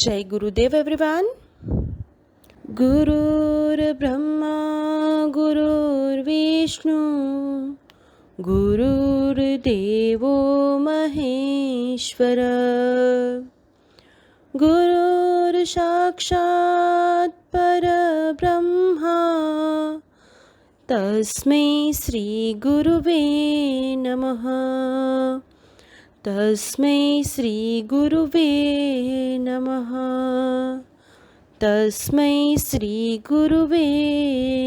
जय गुरुदेव एवरीवन। गुरुर्ब्रह्मा गुरुर्विष्णु गुरुर्देवो महेश्वर गुरुर्साक्षात् परब्रह्मा तस्मै श्री गुरुवे नमः। तस्मै श्री गुरुवे नमः। तस्मै श्री गुरुवे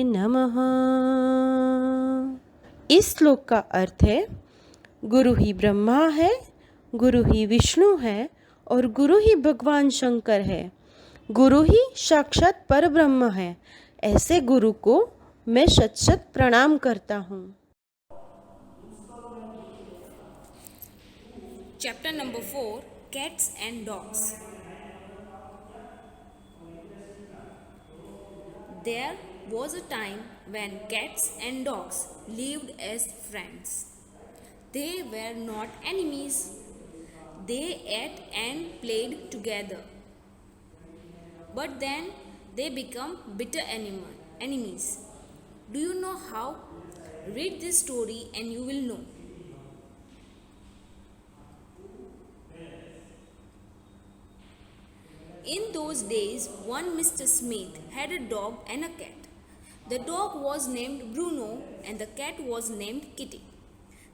नमः। इस श्लोक का अर्थ है, गुरु ही ब्रह्मा है, गुरु ही विष्णु है और गुरु ही भगवान शंकर है। गुरु ही साक्षात परब्रह्म है। ऐसे गुरु को मैं शत शत प्रणाम करता हूँ। Chapter number 4, Cats and Dogs. There was a time when cats and dogs lived as friends. They were not enemies. They ate and played together. But then they become bitter enemies. Do you know how? Read this story and you will know. In those days, one Mr. Smith had a dog and a cat. The dog was named Bruno and the cat was named Kitty.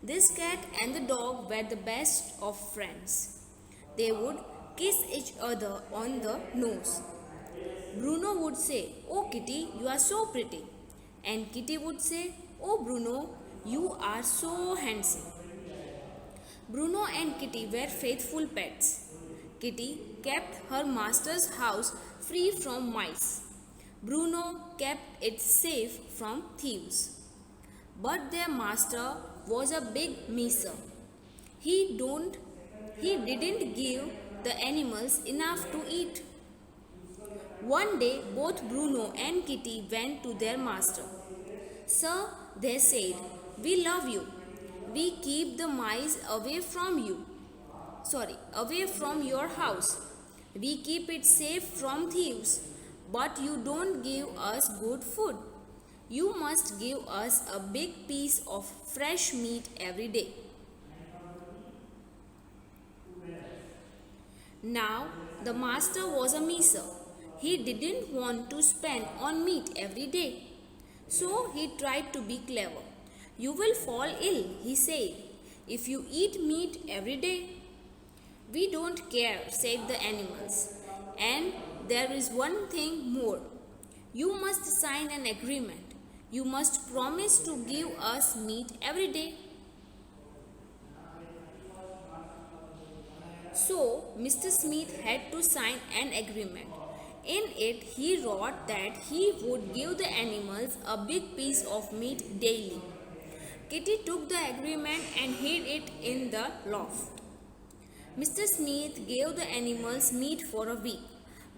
This cat and the dog were the best of friends. They would kiss each other on the nose. Bruno would say, "Oh Kitty, you are so pretty." And Kitty would say, "Oh Bruno, you are so handsome." Bruno and Kitty were faithful pets. Kitty kept her master's house free from mice. Bruno kept it safe from thieves. But their master was a big miser. He didn't give the animals enough to eat. One day, both Bruno and Kitty went to their master. "Sir," they said, "we love you. We keep the mice away from your house. We keep it safe from thieves, but you don't give us good food. You must give us a big piece of fresh meat every day." Now, the master was a miser. He didn't want to spend on meat every day. So he tried to be clever. "You will fall ill," he said, "if you eat meat every day." "We don't care," said the animals. "And there is one thing more. You must sign an agreement. You must promise to give us meat every day." So, Mr. Smith had to sign an agreement. In it, he wrote that he would give the animals a big piece of meat daily. Kitty took the agreement and hid it in the loft. Mr. Smith gave the animals meat for a week,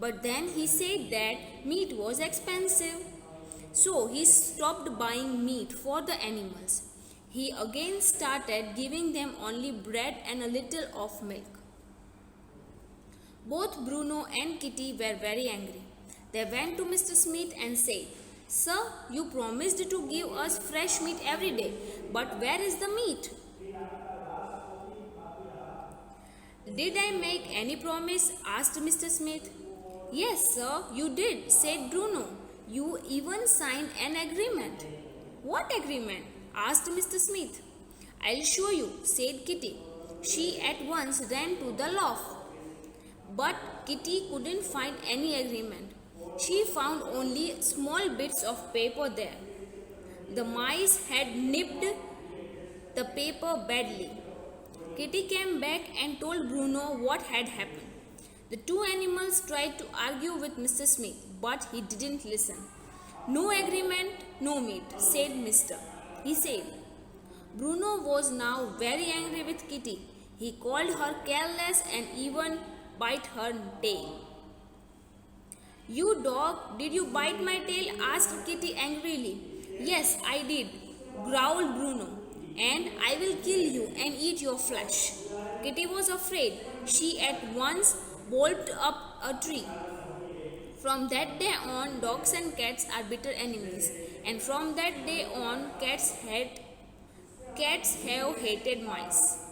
but then he said that meat was expensive. So he stopped buying meat for the animals. He again started giving them only bread and a little of milk. Both Bruno and Kitty were very angry. They went to Mr. Smith and said, "Sir, you promised to give us fresh meat every day, but where is the meat?" "Did I make any promise?" asked Mr. Smith. "Yes, sir, you did," said Bruno. "You even signed an agreement." "What agreement?" asked Mr. Smith. "I'll show you," said Kitty. She at once ran to the loft. But Kitty couldn't find any agreement. She found only small bits of paper there. The mice had nipped the paper badly. Kitty came back and told Bruno what had happened. The two animals tried to argue with Mr. Smith, but he didn't listen. "No agreement, no meat," said he said. Bruno was now very angry with Kitty. He called her careless and even bite her tail. "You dog, did you bite my tail?" asked Kitty angrily. "Yes, I did," growled Bruno, "and I will kill you and eat your flesh." Kitty was afraid. She at once bolted up a tree. From that day on, dogs and cats are bitter enemies, and from that day on, cats have hated mice.